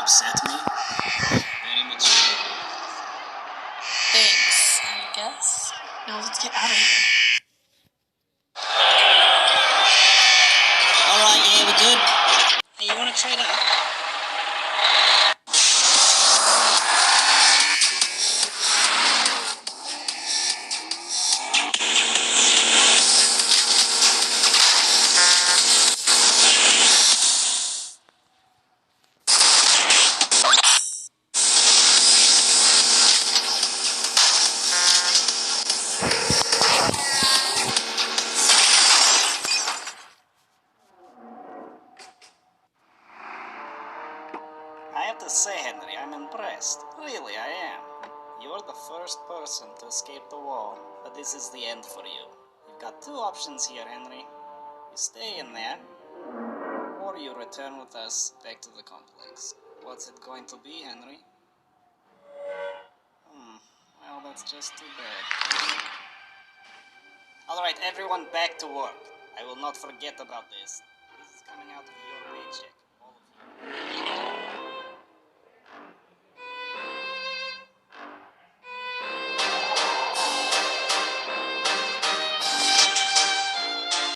upset me. Very much. Thanks, I guess. Now let's get out of here. Alright, yeah, we're good. Hey, you wanna trade up? I have to say, Henry, I'm impressed. Really, I am. You're the first person to escape the wall, but this is the end for you. You've got two options here, Henry. You stay in there, or you return with us back to the complex. What's it going to be, Henry? Well, that's just too bad. Alright, everyone back to work. I will not forget about this. This is coming out of your paycheck, all of you.